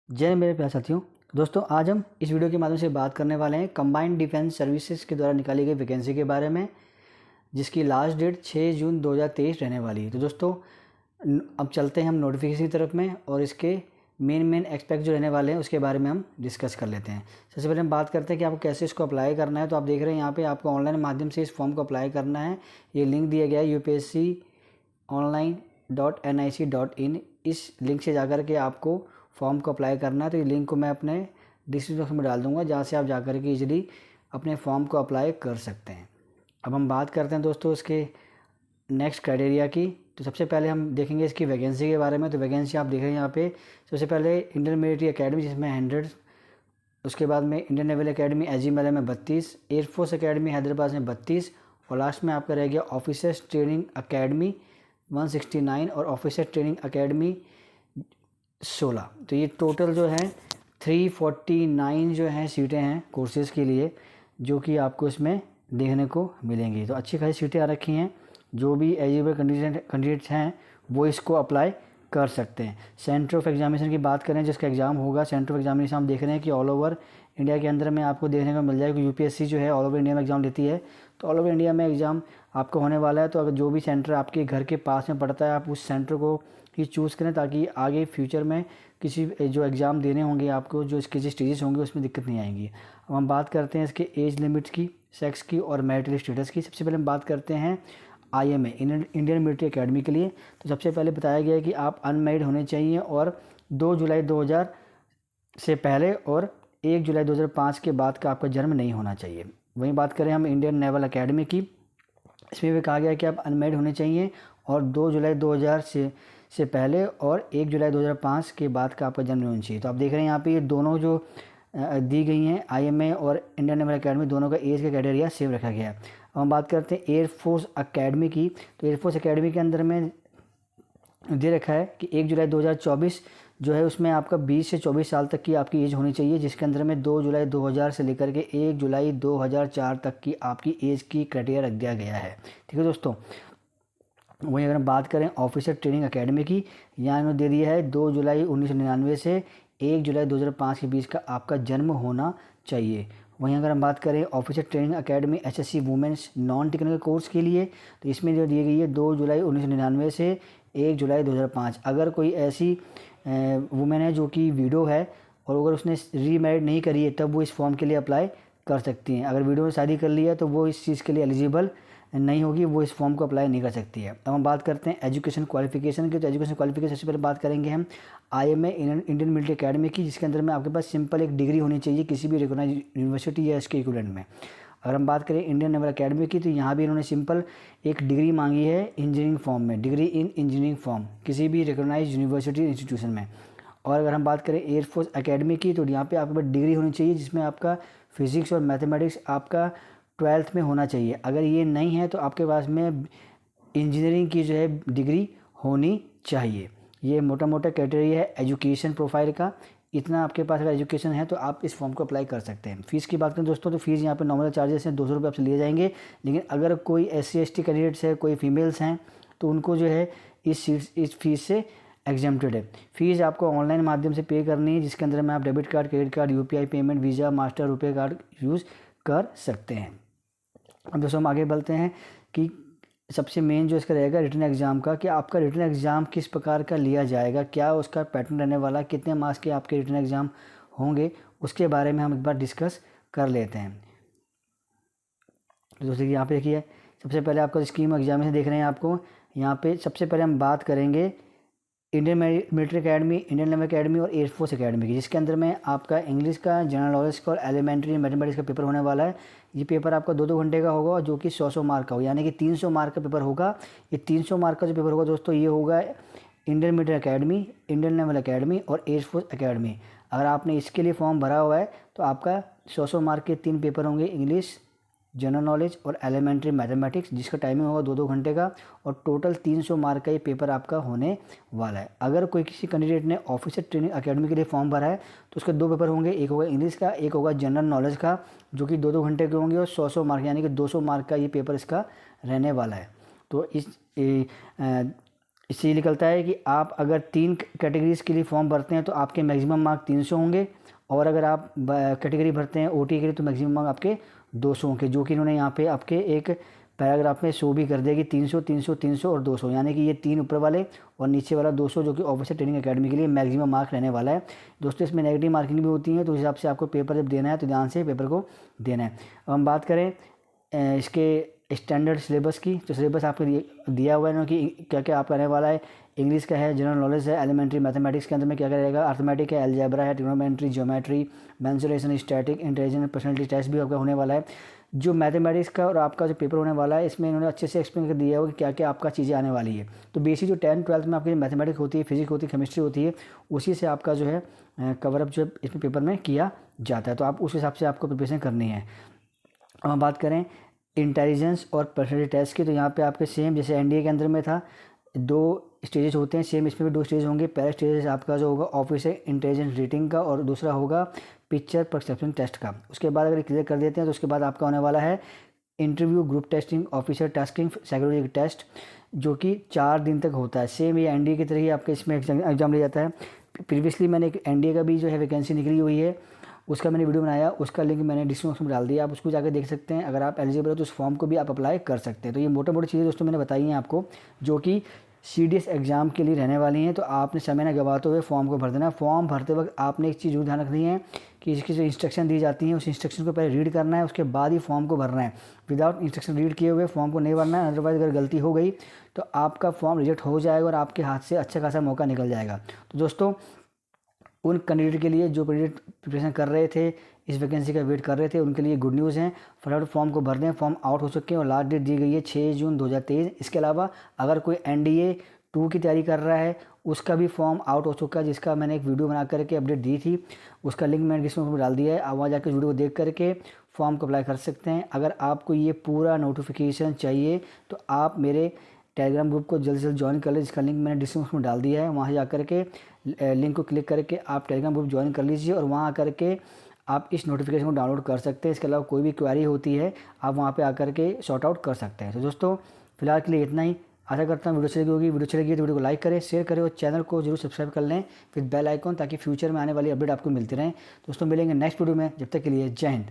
जय मेरे प्यारे साथियों। दोस्तों, आज हम इस वीडियो के माध्यम से बात करने वाले हैं कंबाइंड डिफेंस सर्विसेज के द्वारा निकाली गई वैकेंसी के बारे में, जिसकी लास्ट डेट 6 जून 2023 रहने वाली है। तो दोस्तों, अब चलते हैं हम नोटिफिकेशन की तरफ में और इसके मेन एक्सपेक्ट जो रहने वाले हैं उसके बारे में हम डिस्कस कर लेते हैं। सबसे पहले हम बात करते हैं कि आपको कैसे इसको अप्लाई करना है। तो आप देख रहे हैं यहाँ पे आपको ऑनलाइन माध्यम से इस फॉर्म को अप्लाई करना है। ये लिंक दिया गया है upsconline.nic.in। इस लिंक से जाकर के आपको फॉर्म को अप्लाई करना है। तो ये लिंक को मैं अपने डिस्क्रिप्शन बॉक्स में डाल दूंगा, जहाँ से आप जाकर के इजीली अपने फॉर्म को अप्लाई कर सकते हैं। अब हम बात करते हैं दोस्तों इसके नेक्स्ट क्राइटेरिया की। तो सबसे पहले हम देखेंगे इसकी वैकेंसी के बारे में। तो वैकेंसी आप देख रहे हैं यहाँ पे सबसे पहले इंडियन मिलिट्री अकेडमी, जिसमें 100, उसके बाद में इंडियन नेवल अकेडमी एजीएमएल में 32, एयरफोर्स अकेडमी हैदराबाद में 32, और लास्ट में आपका रह गया ऑफिसर्स ट्रेनिंग अकेडमी 169 और ऑफिसर ट्रेनिंग अकेडमी 16। तो ये टोटल जो है 349 जो है सीटें हैं कोर्सेज़ के लिए, जो कि आपको इसमें देखने को मिलेंगी। तो अच्छी खासी सीटें आ रखी हैं। जो भी एलिजिबल कैंडिडेट्स हैं वो इसको अप्लाई कर सकते हैं। सेंटर ऑफ एग्जामिनेशन की बात करें, जिसका एग्ज़ाम होगा, सेंटर ऑफ एग्जामिनेशन हम देख रहे हैं कि ऑल ओवर इंडिया के अंदर में आपको देखने को मिल जाएगा। यूपीएससी जो है ऑल ओवर इंडिया में एग्ज़ाम लेती है। तो ऑल ओवर इंडिया में एग्ज़ाम आपको होने वाला है। तो अगर जो भी सेंटर आपके घर के पास में पड़ता है, आप उस सेंटर को ही चूज़ करें, ताकि आगे फ्यूचर में किसी जो एग्ज़ाम देने होंगे आपको, जो इसके जो स्टेजेस होंगे उसमें दिक्कत नहीं आएंगी। अब हम बात करते हैं इसके एज लिमिट्स की, सेक्स की और मैरिटल स्टेटस की। सबसे पहले हम बात करते हैं IMA इंडियन मिलिट्री अकेडमी के लिए। तो सबसे पहले बताया गया है कि आप अनमैरिड होने चाहिए और 2 जुलाई 2000 से पहले और 1 जुलाई 2005 के बाद का आपका जन्म नहीं होना चाहिए। वहीं बात करें हम इंडियन नेवल अकेडमी की, इसमें भी कहा गया है कि आप अनमैरिड होने चाहिए और 2 जुलाई 2000 से पहले और 1 जुलाई 2005 के बाद का आपका जन्म होना चाहिए। तो आप देख रहे हैं यहाँ पे ये दोनों जो दी गई हैं IMA और इंडियन नेवल अकेडमी, दोनों का एज का क्राइटेरिया सेम रखा गया है। अब हम बात करते हैं एयरफोर्स अकेडमी की। तो एयरफोर्स अकेडमी के अंदर में दे रखा है कि 1 जुलाई 2024 जो है उसमें आपका 20 से 24 साल तक की आपकी एज होनी चाहिए, जिसके अंदर में 2 जुलाई 2000 से लेकर के 1 जुलाई 2004 तक की आपकी एज की क्राइटेरिया रख दिया गया है। ठीक है दोस्तों। वहीं अगर हम बात करें ऑफिसर ट्रेनिंग अकेडमी की, यहाँ इन्होंने दे दिया है 2 जुलाई 1999 से 1 जुलाई 2005 के बीच का आपका जन्म होना चाहिए। वहीं अगर हम बात करें officer training academy HSC women's non technical course के लिए, तो इसमें जो दी गई है 2 जुलाई 1999 से 1 जुलाई 2005। अगर कोई ऐसी वुमेन है जो कि विडो है और अगर उसने रीमैरिड नहीं करी है, तब वो इस फॉर्म के लिए अप्लाई कर सकती हैं। अगर विडो ने शादी कर लिया तो वो इस चीज़ के लिए एलिजिबल नहीं होगी, वो इस फॉर्म को अप्लाई नहीं कर सकती है। अब हम बात करते हैं एजुकेशन क्वालिफिकेशन की। तो एजुकेशन क्वालिफिकेशन सबसे पहले बात करेंगे हम IMA इंडियन मिलिट्री अकेडमी की, जिसके अंदर में आपके पास सिंपल एक डिग्री होनी चाहिए किसी भी रिकॉग्नाइज यूनिवर्सिटी या इसके इक्विवेलेंट में। अगर हम बात करें इंडियन नेवल अकेडमी की, तो यहाँ भी इन्होंने सिंपल एक डिग्री मांगी है इंजीनियरिंग फॉर्म में, डिग्री इन इंजीनियरिंग फॉर्म किसी भी रिकॉग्नाइज यूनिवर्सिटी इंस्टीट्यूशन में। और अगर हम बात करें एयरफोर्स अकेडमी की, तो यहाँ पे आपके पास डिग्री होनी चाहिए जिसमें आपका फिजिक्स और मैथमेटिक्स आपका 12th में होना चाहिए। अगर ये नहीं है तो आपके पास में इंजीनियरिंग की जो है डिग्री होनी चाहिए। ये मोटा मोटा क्राइटेरिया है एजुकेशन प्रोफाइल का। इतना आपके पास अगर एजुकेशन है तो आप इस फॉर्म को अप्लाई कर सकते हैं। फ़ीस की बात करें दोस्तों, तो फीस यहाँ पे नॉमिनल चार्जेस हैं, 200 रुपये आपसे लिए जाएंगे। लेकिन अगर कोई SC ST कैंडिडेट्स है, कोई फीमेल्स हैं, तो उनको जो है इस फीस से एग्जेम्प्टेड है। फीस आपको ऑनलाइन माध्यम से पे करनी है, जिसके अंदर में आप debit card, credit card, UPI payment, visa, master, रुपए कार्ड यूज़ कर सकते हैं। अब दोस्तों हम आगे बढ़ते हैं कि सबसे मेन जो इसका रहेगा रिटन एग्ज़ाम का, कि आपका रिटन एग्ज़ाम किस प्रकार का लिया जाएगा, क्या उसका पैटर्न रहने वाला, कितने मार्क्स के आपके रिटन एग्ज़ाम होंगे, उसके बारे में हम एक बार डिस्कस कर लेते हैं। तो दोस्तों यहाँ पे देखिए, सबसे पहले आपका स्कीम एग्जामिनेशन देख रहे हैं आपको यहाँ पे। सबसे पहले हम बात करेंगे Indian military academy, Indian naval academy और एयरफोर्स अकेडमी की, जिसके अंदर में आपका इंग्लिश का, जनरल नॉलेज का और एलिमेंट्री मैथमेटिक्स का पेपर होने वाला है। ये पेपर आपका 2-2 घंटे का होगा, जो कि 100-100 मार्क का हो, यानी कि 300 मार्क का पेपर होगा। ये 300 मार्क का जो पेपर होगा दोस्तों, ये होगा Indian military academy, Indian naval academy और एयरफोर्स अकेडमी। अगर आपने इसके लिए फॉर्म भरा हुआ है तो आपका 100-100 मार्क के 3 पेपर होंगे, इंग्लिश, जनरल नॉलेज और एलिमेंट्री मैथमेटिक्स, जिसका टाइमिंग होगा 2-2 घंटे का, और टोटल 300 मार्क का ये पेपर आपका होने वाला है। अगर कोई किसी कैंडिडेट ने ऑफिसर ट्रेनिंग अकेडमी के लिए फॉर्म भरा है तो उसके 2 पेपर होंगे, एक होगा इंग्लिश का, एक होगा जनरल नॉलेज का, जो कि 2-2 घंटे के होंगे और 100-100 मार्क यानी कि 200 मार्क का ये पेपर इसका रहने वाला है। तो इससे ये निकलता है कि आप अगर 3 कैटेगरीज़ के लिए फॉर्म भरते हैं तो आपके मैक्सिमम मार्क 300 होंगे, और अगर आप कैटेगरी भरते हैं ओटी के लिए तो मैक्सिमम मार्क आपके 200 होंगे, जो कि इन्होंने यहाँ पे आपके एक पैराग्राफ में शो भी कर दिया कि 300, 300, 300 और 200, यानी कि ये 3 ऊपर वाले और नीचे वाला 200 जो कि ऑफिसर ट्रेनिंग एकेडमी के लिए मैक्सिमम मार्क रहने वाला है। दोस्तों इसमें नेगेटिव मार्किंग भी होती है, तो उस हिसाब से आपको पेपर जब देना है तो ध्यान से पेपर को देना है। अब हम बात करें इसके स्टैंडर्ड सिलेबस की, तो सिलेबस आपको दिया हुआ है कि क्या क्या आपका रहने वाला है। इंग्लिश का है, जनरल नॉलेज है, एलिमेंट्री मैथमेटिक्स के अंदर में क्या क्या रहेगा, अर्थमेटिक है, अलजेब्रा है, trigonometry, geometry, mensuration, static, intelligence, personality test भी आपका होने वाला है। जो मैथमेटिक्स का और आपका जो पेपर होने वाला है इसमें इन्होंने अच्छे से एक्सप्लेन कर दिया होगा कि क्या क्या आपका चीज़ें आने वाली है। तो बेसिक जो 10th-12th में आपकी मैथमेटिक्स होती है, फिजिक्स होती है, केमिस्ट्री होती है, उसी से आपका जो है कवरअप जो है इसमें पेपर में किया जाता है। तो आप उस हिसाब से आपको प्रिपरेशन करनी है। अब हम बात करें इंटेलिजेंस और पर्सनैलिटी टेस्ट की, तो यहाँ पे आपके सेम जैसे एनडीए के अंदर में था 2 स्टेजेस होते हैं, सेम इसमें भी 2 स्टेज होंगे। पहला स्टेज आपका जो होगा ऑफिसर इंटेलिजेंस रेटिंग का और दूसरा होगा पिक्चर परसेप्शन टेस्ट का। उसके बाद अगर क्लियर कर देते हैं तो उसके बाद आपका होने वाला है interview, group testing, officer tasking, psychology test, जो कि 4 दिन तक होता है। सेम ये एनडीए की तरह ही आपके इसमें एग्जाम लिया जाता है। प्रीवियसली मैंने एक एनडीए का भी जो है वैकेंसी निकली हुई है, उसका मैंने वीडियो बनाया, उसका लिंक मैंने डिस्क्रिप्शन में डाल दिया, आप उसको जाकर देख सकते हैं। अगर आप एलिजिबल हो तो उस फॉर्म को भी आप अप्लाई कर सकते हैं। तो ये मोटी मोटी चीज़ें दोस्तों मैंने बताई हैं आपको, जो कि सीडीएस एग्ज़ाम के लिए रहने वाली हैं। तो आपने समय न गवाते हुए फॉर्म को भर देना है। फॉर्म भरते वक्त आपने एक चीज़ जरूर ध्यान रखनी है कि इसकी जो इंस्ट्रक्शन दी जाती हैं उस इंस्ट्रक्शन को पहले रीड करना है, उसके बाद ही फॉर्म को भरना है। विदाउट इंस्ट्रक्शन रीड किए हुए फॉर्म को नहीं भरना है, अदरवाइज़ अगर गलती हो गई तो आपका फॉर्म रिजेक्ट हो जाएगा और आपके हाथ से अच्छा खासा मौका निकल जाएगा। तो दोस्तों उन कैंडिडेट के लिए जो कैंडिडेट प्रिपरेशन कर रहे थे, इस वैकेंसी का वेट कर रहे थे, उनके लिए गुड न्यूज़ है। फटाफट फॉर्म को भर दें, फॉर्म आउट हो चुके हैं और लास्ट डेट दी गई है 6 जून 2023। इसके अलावा अगर कोई एनडीए 2 की तैयारी कर रहा है उसका भी फॉर्म आउट हो चुका है, जिसका मैंने एक वीडियो बना करके अपडेट दी थी, उसका लिंक मैंने डिस्क्रिप्शन में डाल दिया है। आप वहाँ जाकर वीडियो को देख करके फॉर्म को अप्लाई कर सकते हैं। अगर आपको ये पूरा नोटिफिकेशन चाहिए तो आप मेरे टेलीग्राम ग्रुप को जल्द से जल्द ज्वाइन कर लें, जिसका लिंक मैंने डिस्क्रिप्शन में डाल दिया है। वहाँ जा करके लिंक को क्लिक करके आप टेलीग्राम ग्रुप ज्वाइन कर लीजिए और वहाँ आकर के आप इस नोटिफिकेशन को डाउनलोड कर सकते हैं। इसके अलावा कोई भी क्वेरी होती है आप वहाँ पे आकर के सॉर्ट आउट कर सकते हैं। तो दोस्तों फिलहाल के लिए इतना ही। आशा करता हूँ वीडियो अच्छी लगी होगी। वीडियो अच्छी लगी तो वीडियो को लाइक करें, शेयर करें और चैनल को जरूर सब्सक्राइब कर लें विद बेल आइकॉन, ताकि फ्यूचर में आने वाली अपडेट आपको मिलती रहें। दोस्तों मिलेंगे नेक्स्ट वीडियो में, जब तक के लिए जय हिंद।